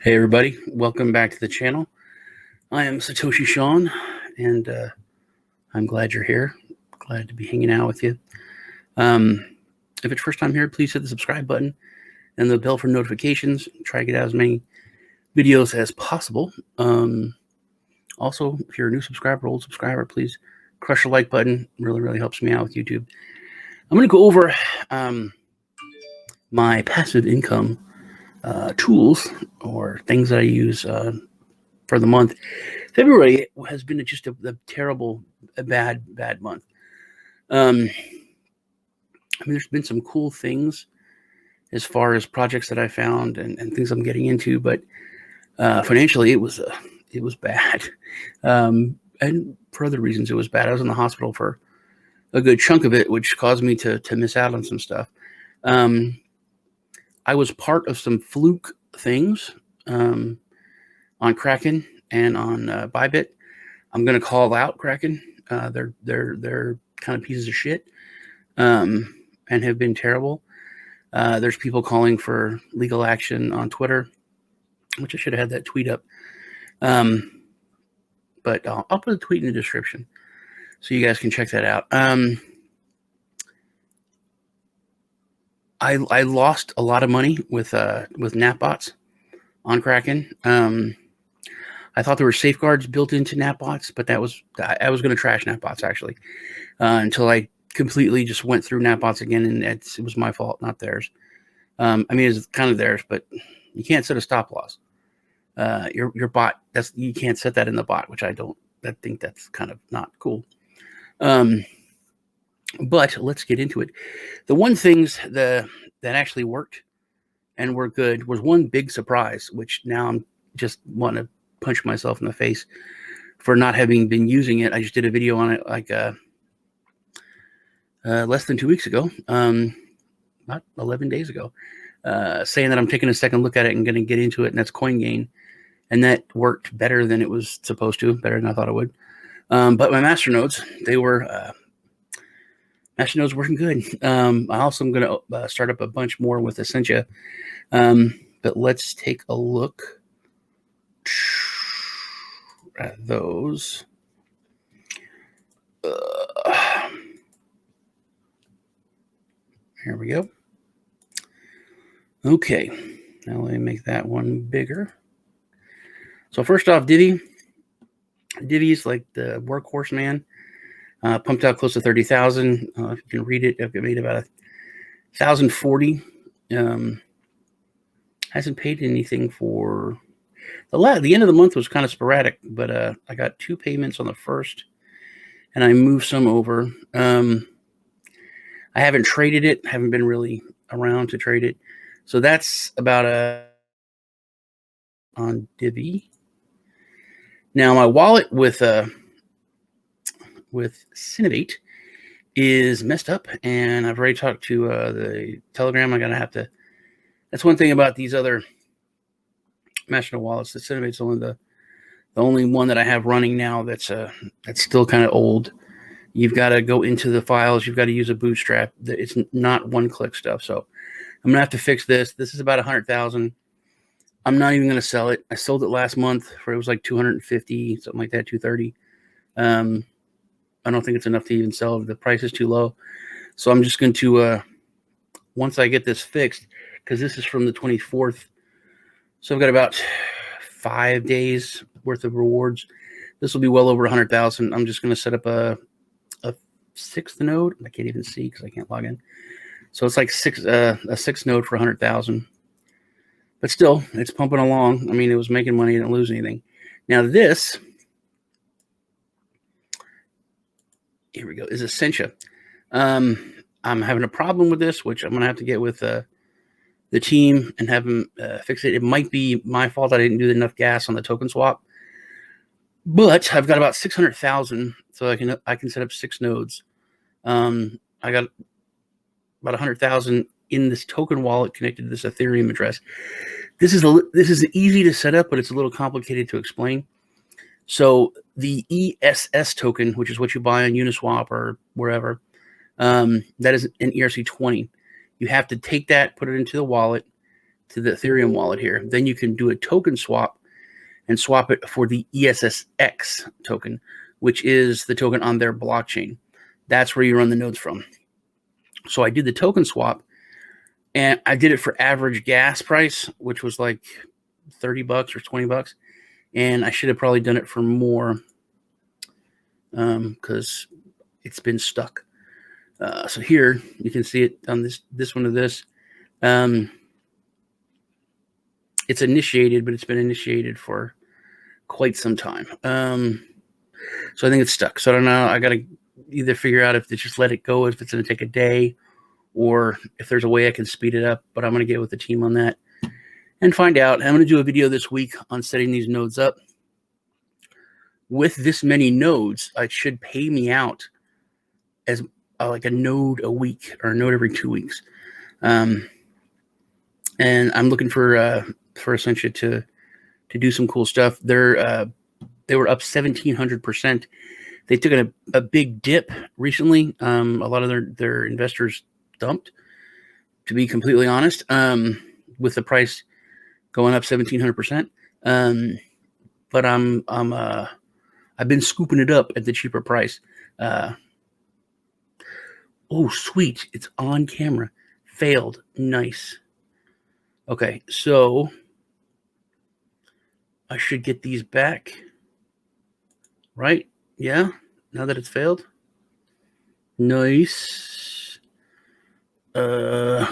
Hey everybody, welcome back to the channel. I am Satoshi Sean, and I'm glad you're here. Glad to be hanging out with you. If it's your first time here, please hit the subscribe button and the bell for notifications. Try to get out as many videos as possible. Also, if you're a new subscriber, old subscriber, please crush the like button. Really helps me out with YouTube. I'm going to go over my passive income tools or things that I use for the month. February has been just a terrible, bad month. I mean, there's been some cool things as far as projects that I found and things I'm getting into, but financially it was bad. And for other reasons, it was bad. I was in the hospital for a good chunk of it, which caused me to miss out on some stuff. I was part of some fluke things on KRAKEN and on Bybit. I'm going to call out KRAKEN. They're kind of pieces of shit and have been terrible. There's people calling for legal action on Twitter, which I should have had that tweet up. But I'll put a tweet in the description so you guys can check that out. I lost a lot of money with Napbots on KRAKEN. I thought there were safeguards built into Napbots, but I was going to trash Napbots actually until I completely just went through Napbots again, and it was my fault, not theirs. I mean, it's kind of theirs, but you can't set a stop loss. Your bot, you can't set that in the bot, which I think that's kind of not cool. But let's get into it. The one things that actually worked and were good was one big surprise, which now I'm just want to punch myself in the face for not having been using it. I just did a video on it like less than 2 weeks ago, about 11 days ago, saying that I'm taking a second look at it and going to get into it, and that's Coingain. And that worked better than it was supposed to, better than I thought it would. But my Masternodes, Masternodes working good. I also am going to start up a bunch more with Essentia. But let's take a look at those. Here we go. Okay, now let me make that one bigger. So first off, Divi. Divi's like the workhorse, man. Pumped out close to 30,000. If you can read it, I've made about 1,040. Hasn't paid anything for the end of the month was kind of sporadic, but I got 2 payments on the first, and I moved some over. I haven't traded it. Haven't been really around to trade it, so that's about on Divi. Now my wallet with sinovate is messed up, and I've already talked to the Telegram. I'm gonna have to. That's one thing about these other Masternode wallets. The sinovate's the only one that I have running now that's still kind of old. You've got to go into the files. You've got to use a bootstrap. It's not one-click stuff. So I'm gonna have to fix this. This is about 100,000. I'm not even gonna sell it. I sold it last month for it was like 250, something like that, 230. I don't think it's enough to even sell. The price is too low. So I'm just going to, once I get this fixed, because this is from the 24th. So I've got about 5 days worth of rewards. This will be well over 100,000. I'm just going to set up a 6th node. I can't even see because I can't log in. So it's like a 6th node for 100,000. But still, it's pumping along. I mean, it was making money. I didn't lose anything. Now this... Here we go. Is Essentia. I'm having a problem with this, which I'm going to have to get with the team and have them fix it. It might be my fault. I didn't do enough gas on the token swap, but I've got about 600,000, so I can set up 6 nodes. I got about 100,000 in this token wallet connected to this Ethereum address. This is easy to set up, but it's a little complicated to explain. So the ESS token, which is what you buy on Uniswap or wherever, that is an ERC20. You have to take that, put it into the wallet, to the Ethereum wallet here, then you can do a token swap and swap it for the ESSX token, which is the token on their blockchain. That's where you run the nodes from. So I did the token swap, and I did it for average gas price, which was like $30 or $20. And I should have probably done it for more because it's been stuck. So here you can see it on this one to this. It's initiated, but it's been initiated for quite some time. So I think it's stuck. So I don't know. I got to either figure out if to just let it go, if it's going to take a day, or if there's a way I can speed it up. But I'm going to get with the team on that and find out. I'm going to do a video this week on setting these nodes up. With this many nodes, it should pay me out as like a node a week or a node every 2 weeks. And I'm looking for Essentia to do some cool stuff. They were up 1,700%. They took a big dip recently. A lot of their investors dumped, to be completely honest, with the price going up 1,700%. But I've been scooping it up at the cheaper price. Oh, sweet. It's on camera. Failed. Nice. Okay, so I should get these back. Right? Yeah? Now that it's failed? Nice. Dude,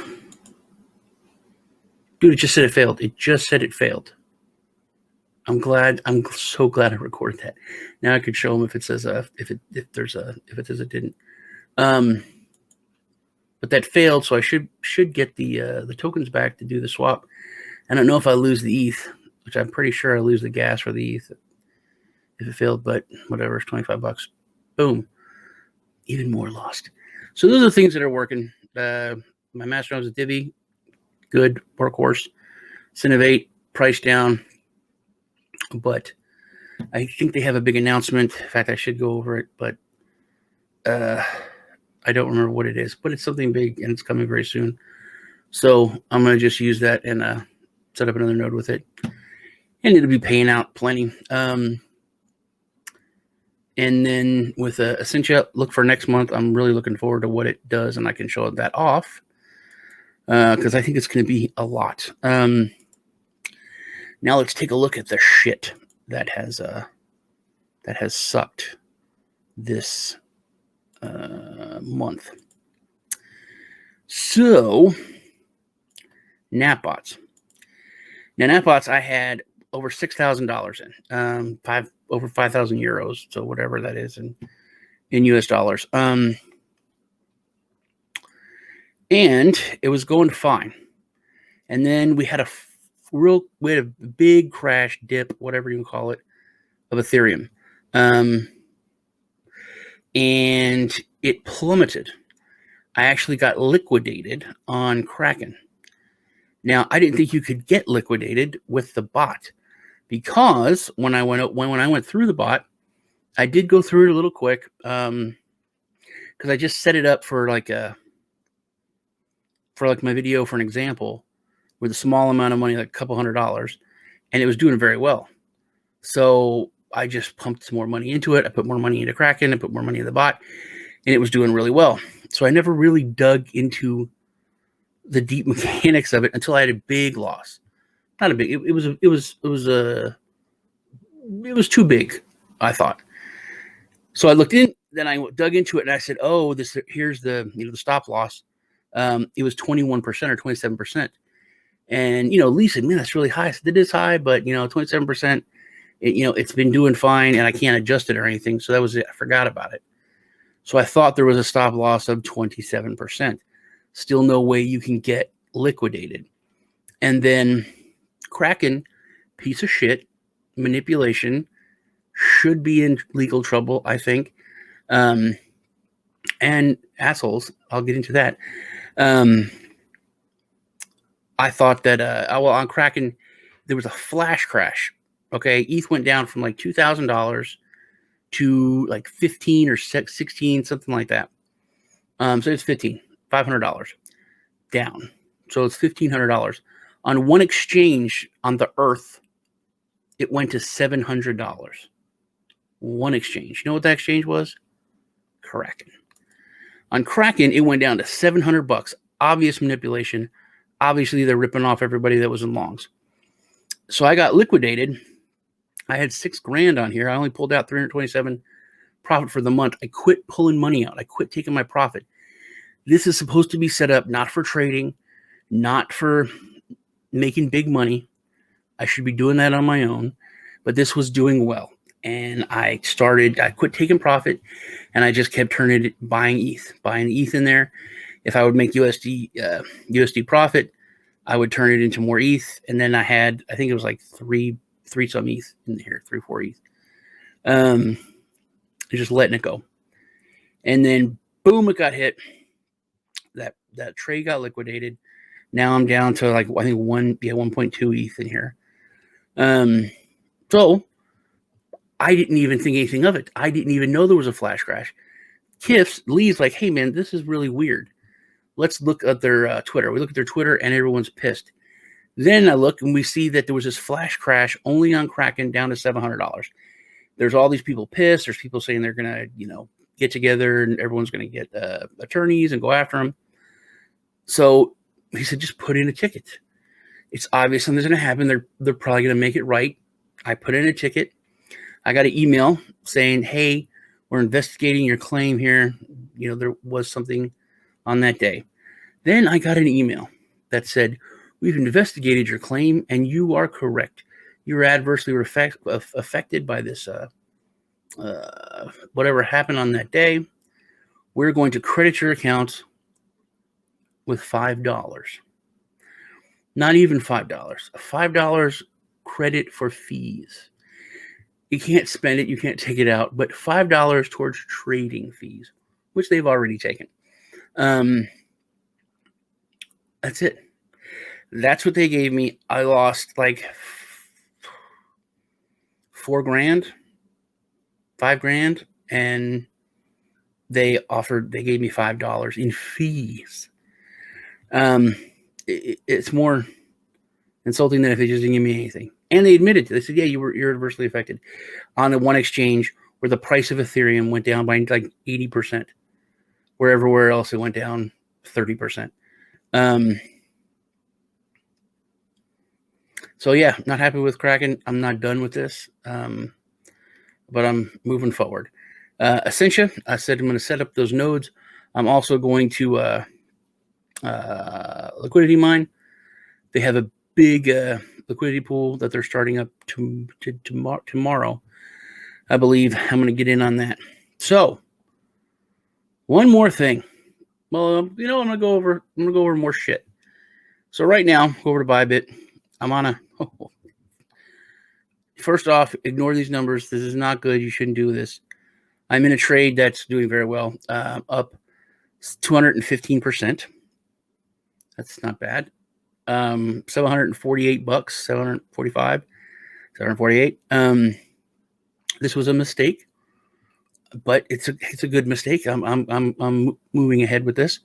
it just said it failed. It just said it failed. I'm so glad I recorded that. Now I could show them if it says if it says it didn't. But that failed, so I should get the tokens back to do the swap. I don't know if I lose the ETH, which I'm pretty sure I lose the gas for the ETH if it failed, but whatever, it's $25. Boom. Even more lost. So those are the things that are working. My Masternodes at Divi, good workhorse. Sinovate, price down. But I think they have a big announcement. In fact, I should go over it, but I don't remember what it is. But it's something big, and it's coming very soon. So I'm going to just use that and set up another node with it. And it'll be paying out plenty. And then with Essentia, look for next month. I'm really looking forward to what it does, and I can show that off because I think it's going to be a lot. Now let's take a look at the shit that has sucked this month. So Napbots. Now Napbots, I had over $6,000 in, over 5,000 euros, so whatever that is in US dollars. And it was going fine. And then we had a big crash, dip, whatever you call it, of Ethereum. And it plummeted. I actually got liquidated on KRAKEN. Now, I didn't think you could get liquidated with the bot, because when I went through the bot, I did go through it a little quick, because I just set it up for like my video for an example with a small amount of money, like a couple $100, and it was doing very well. So I just pumped some more money into it. I put more money into KRAKEN. I put more money in the bot, and it was doing really well. So I never really dug into the deep mechanics of it until I had a big loss. Not a big. It was too big, I thought. So I looked in. Then I dug into it, and I said, "Oh, here's the the stop loss. It was 21% or 27%." And Lee said, "Man, that's really high." I said, "It is high, but 27%. It's been doing fine, and I can't adjust it or anything." So that was it. I forgot about it. So I thought there was a stop loss of 27%. Still no way you can get liquidated. And then KRAKEN, piece of shit, manipulation, should be in legal trouble, I think. And assholes, I'll get into that. I thought that, on KRAKEN, there was a flash crash. Okay, ETH went down from like $2,000 to like 15 or 16, something like that. So it's $500 down. So it's $1,500 On one exchange on the earth, it went to $700. One exchange. You know what that exchange was? KRAKEN. On KRAKEN, it went down to $700. Obvious manipulation. Obviously, they're ripping off everybody that was in longs. So I got liquidated. I had $6,000 on here. I only pulled out 327 profit for the month. I quit pulling money out. I quit taking my profit. This is supposed to be set up not for trading, not for making big money. I should be doing that on my own, but this was doing well. And I quit taking profit, and I just kept turning it, buying ETH in there. If I would make USD profit, I would turn it into more ETH. And then I think it was like three some ETH in here, 4 ETH. Just letting it go. And then boom, it got hit. That trade got liquidated. Now I'm down to like, I think 1.2 ETH in here. So I didn't even think anything of it. I didn't even know there was a flash crash. Lee's like, hey man, this is really weird. Let's look at their Twitter. We look at their Twitter and everyone's pissed. Then I look and we see that there was this flash crash only on KRAKEN down to $700. There's all these people pissed. There's people saying they're going to, get together and everyone's going to get attorneys and go after them. So he said, just put in a ticket. It's obvious something's going to happen. They're probably going to make it right. I put in a ticket. I got an email saying, hey, we're investigating your claim here. There was something on that day. Then I got an email that said, we've investigated your claim and you are correct. You're adversely affected by this, whatever happened on that day. We're going to credit your account with $5. Not even $5. $5 credit for fees. You can't spend it. You can't take it out. But $5 towards trading fees, which they've already taken. That's it. That's what they gave me. I lost like $4,000, $5,000, and they gave me $5 in fees. It's more insulting than if they just didn't give me anything. And they admitted to it. They said, yeah, you're adversely affected on the one exchange where the price of Ethereum went down by like 80%, where everywhere else it went down 30%. So yeah, not happy with KRAKEN. I'm not done with this, but I'm moving forward. Essentia, I said I'm going to set up those nodes. I'm also going to liquidity mine. They have a big liquidity pool that they're starting up tomorrow. I believe I'm going to get in on that. So one more thing. Well, I'm going to go over more shit. So right now, go over to Bybit. I'm on a. First off, ignore these numbers. This is not good. You shouldn't do this. I'm in a trade that's doing very well, up 215%. That's not bad. $748, 745, 748. This was a mistake, but it's a good mistake. I'm moving ahead with this.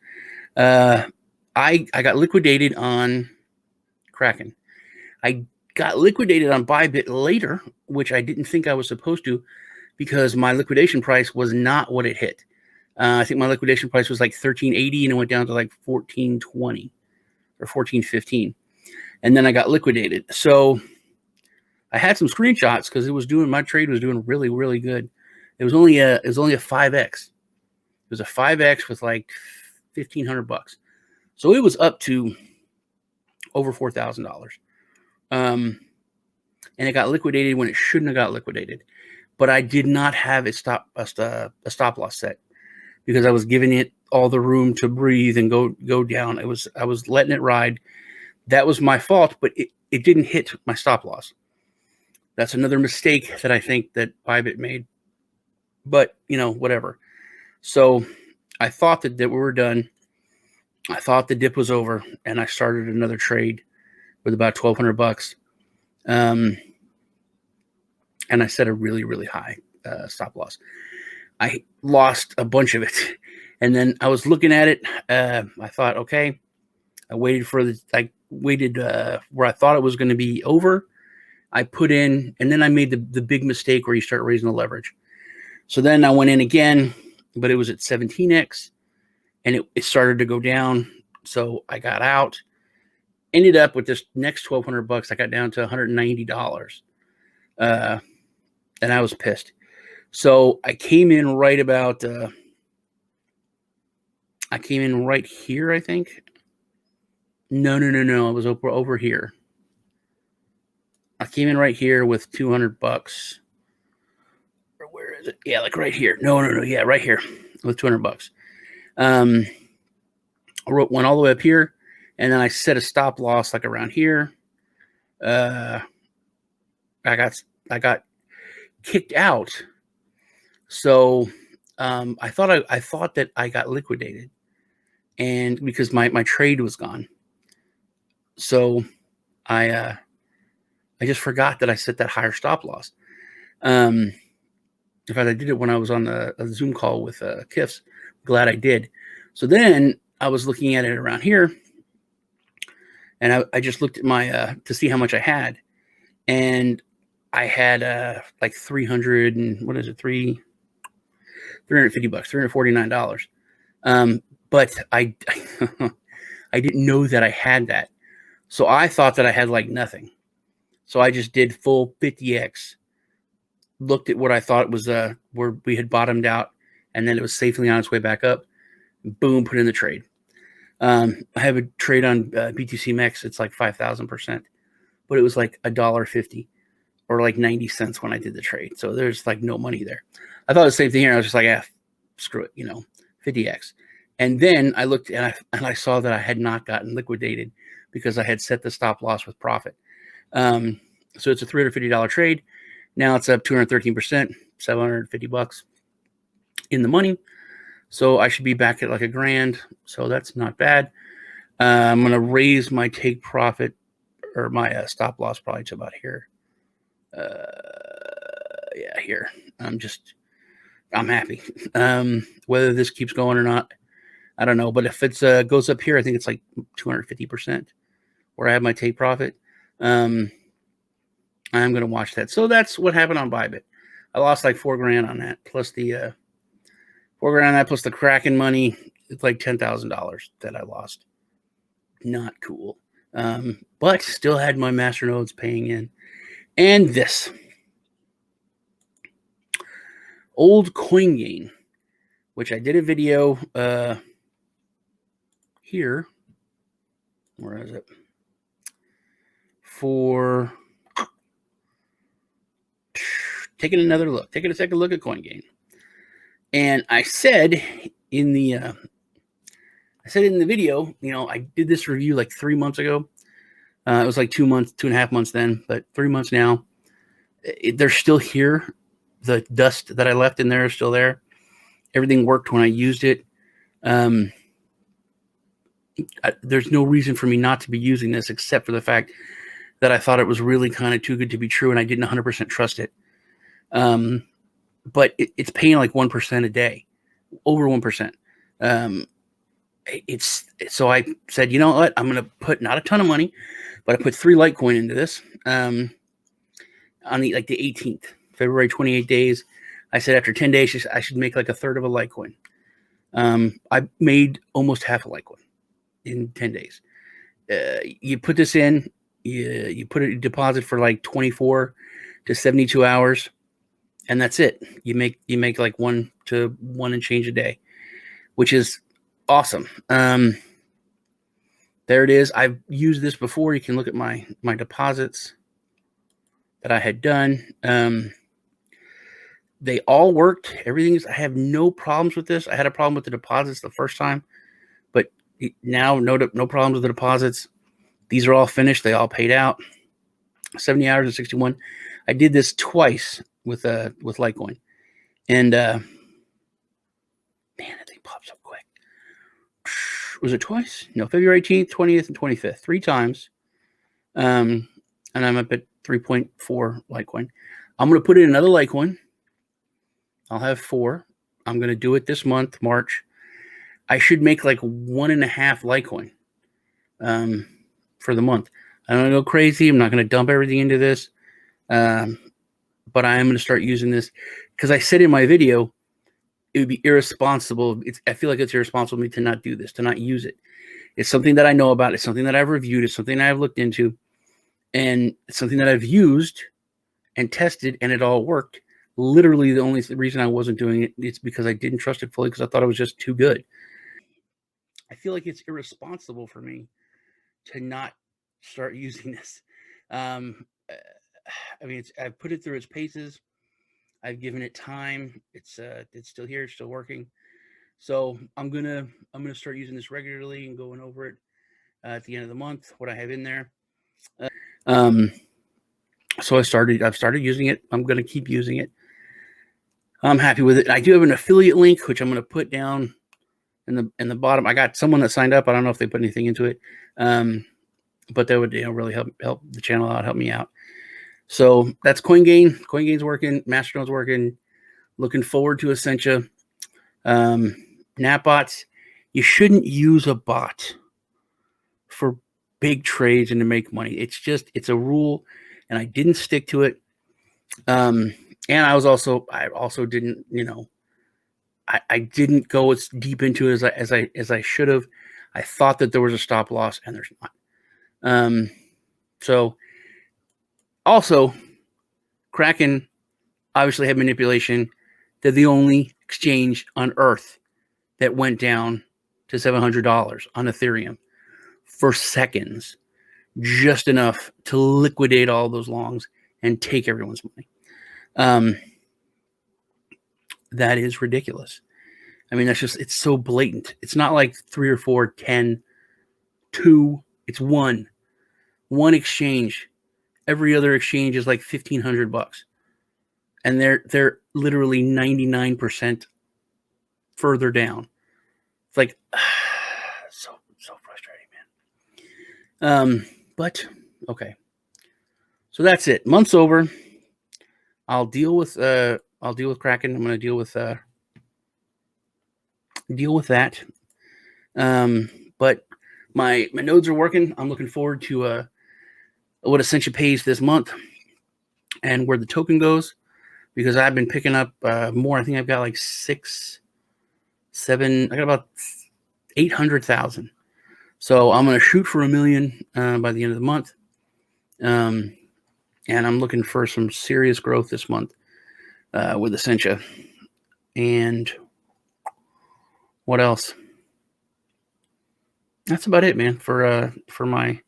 I got liquidated on KRAKEN. I got liquidated on Bybit later, which I didn't think I was supposed to, because my liquidation price was not what it hit. I think my liquidation price was like $13.80, and it went down to like $14.20 or $14.15, and then I got liquidated. So I had some screenshots because my trade was doing really, really good. It was only a 5x. It was a 5x with like $1,500. So it was up to over $4,000. And it got liquidated when it shouldn't have got liquidated. But I did not have a stop loss set, because I was giving it all the room to breathe and go down. I was letting it ride. That was my fault, but it didn't hit my stop loss. That's another mistake that I think that Bybit made. But whatever. So I thought that we were done. I thought the dip was over, and I started another trade with about $1,200. And I set a really, really high stop loss. I lost a bunch of it. And then I was looking at it. I thought, okay, I waited for I waited where I thought it was going to be over. I put in, and then I made the big mistake where you start raising the leverage. So then I went in again, but it was at 17x, and it started to go down. So I got out. Ended up with this next $1,200. I got down to $190, and I was pissed. So I came in right about. I came in right here, I think. No. I was over here. I came in right here with $200. Or where is it? Yeah, like right here. No. Yeah, right here with $200. I went all the way up here, and then I set a stop loss like around here. I got kicked out. So I thought that I got liquidated, and because my trade was gone. So I just forgot that I set that higher stop loss. In fact, I did it when I was on a Zoom call with Kiffs. Glad I did. So then I was looking at it around here, and I just looked at my to see how much I had, and I had like 300 and what is it, $350, $349. But I I didn't know that I had that, so I thought that I had like nothing. So I just did full 50x. Looked at what I thought was where we had bottomed out, and then it was safely on its way back up. Boom, put in the trade. I have a trade on BTC Mex. It's like 5,000%, but it was like $1.50 or like 90 cents when I did the trade. So there's like no money there. I thought the same thing here. I was just like, screw it, 50x. And then I looked and I saw that I had not gotten liquidated because I had set the stop loss with profit. So it's a $350 trade. Now it's up 213%, $750 in the money. So I should be back at like $1,000. So that's not bad. I'm going to raise my take profit or my stop loss probably to about here. Yeah, here. I'm happy. Whether this keeps going or not, I don't know. But if it goes up here, I think it's like 250% where I have my take profit. I'm going to watch that. So that's what happened on Bybit. I lost like $4,000 on that, plus the $4,000 on that, plus the KRAKEN money. It's like $10,000 that I lost. Not cool. But still had my Masternodes paying in. And this old Coingain, which I did a video here. Where is it? For taking another look, taking a second look at Coingain. And I said in the video, I did this review like 3 months ago. It was like 2.5 months then, but 3 months now. They're still here. The dust that I left in there is still there. Everything worked when I used it. There's no reason for me not to be using this except for the fact that I thought it was really kind of too good to be true, and I didn't 100% trust it. But it's paying like 1% a day, over 1%. So I said, you know what? I'm going to put not a ton of money, but I put 3 Litecoin into this on the 18th, February, 28 days. I said after 10 days, I should make like a third of a Litecoin. I made almost half a Litecoin in 10 days. You put this in, you put a deposit for like 24 to 72 hours, and that's it. You make like 1 to 1 and change a day, which is awesome. There it is. I've used this before. You can look at my deposits that I had done. They all worked. I have no problems with this. I had a problem with the deposits the first time, but now no problems with the deposits. These are all finished. They all paid out. 70 hours and 61. I did this twice with Litecoin, and man, that thing pops up quick. Was it twice? No, February 18th, 20th, and 25th, 3 times. And I'm up at 3.4 Litecoin. I'm going to put in another Litecoin. I'll have 4. I'm going to do it this month, March. I should make like 1.5 Litecoin. for the month. I'm going to go crazy. I'm not going to dump everything into this. But I am going to start using this because I said in my video, it would be irresponsible. I feel like it's irresponsible of me to not do this, to not use it. It's something that I know about. It's something that I've reviewed. It's something I've looked into. And it's something that I've used and tested, and it all worked. Literally, the only reason I wasn't doing it is because I didn't trust it fully because I thought it was just too good. I feel like it's irresponsible for me to not start using this. I mean, I've put it through its paces. I've given it time. It's still here. It's still working. So I'm gonna start using this regularly and going over it at the end of the month. What I have in there. So I've started using it. I'm gonna keep using it. I'm happy with it. I do have an affiliate link, which I'm gonna put down in the bottom. I got someone that signed up. I don't know if they put anything into it, but that would really help the channel out, help me out. So that's Coingain. Coingain's working. Masternode's working. Looking forward to Essentia. Napbots. You shouldn't use a bot for big trades and to make money. It's a rule, and I didn't stick to it. And I also didn't, I didn't go as deep into it as I should have. I thought that there was a stop loss, and there's not. So also, KRAKEN obviously had manipulation. They're the only exchange on Earth that went down to $700 on Ethereum for seconds, just enough to liquidate all those longs and take everyone's money. That is ridiculous. I mean, it's so blatant. It's not like 3 or 4, 10, 2. It's one exchange. Every other exchange is like $1,500, and they're literally 99% further down. It's like so frustrating, man. But okay, so that's it. Month's over. I'll deal with KRAKEN. I'm going to deal with that. But my nodes are working. I'm looking forward to what Essentia pays this month and where the token goes, because I've been picking up more. I think I've got like 6, 7. I got about 800,000. So I'm going to shoot for $1 million by the end of the month. And I'm looking for some serious growth this month with Essentia. And what else? That's about it, man, for my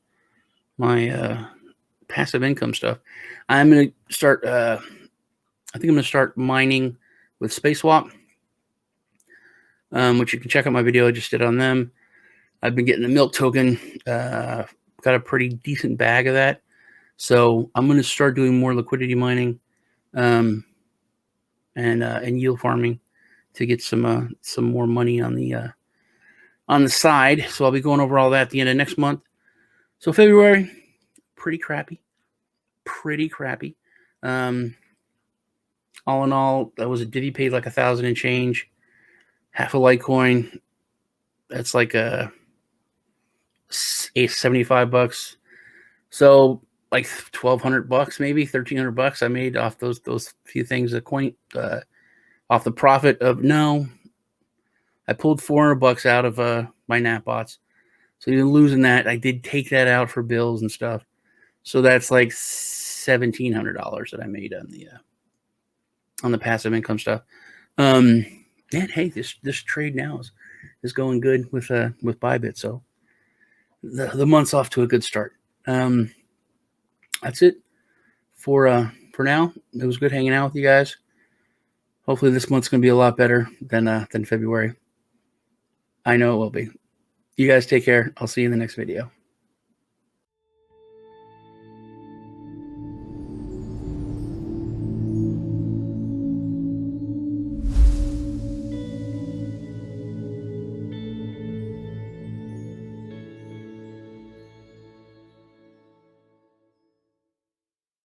passive income stuff. I'm going to start, I think I'm going to start mining with SpaceSwap, which you can check out my video I just did on them. I've been getting the milk token, got a pretty decent bag of that. So I'm going to start doing more liquidity mining and yield farming to get some more money on the side. So I'll be going over all that at the end of next month. So February, pretty crappy. All in all, that was a Divi paid like 1,000 and change. Half a Litecoin. That's like $75. So like $1,200, maybe $1,300 I made off those few things. A coin off the profit of I pulled $400 out of my Napbots. So even losing that, I did take that out for bills and stuff. So that's like $1,700 that I made on the passive income stuff. And hey, this trade now is going good with Bybit. So the month's off to a good start. That's it for now. It was good hanging out with you guys. Hopefully this month's going to be a lot better than February. I know it will be. You guys take care. I'll see you in the next video.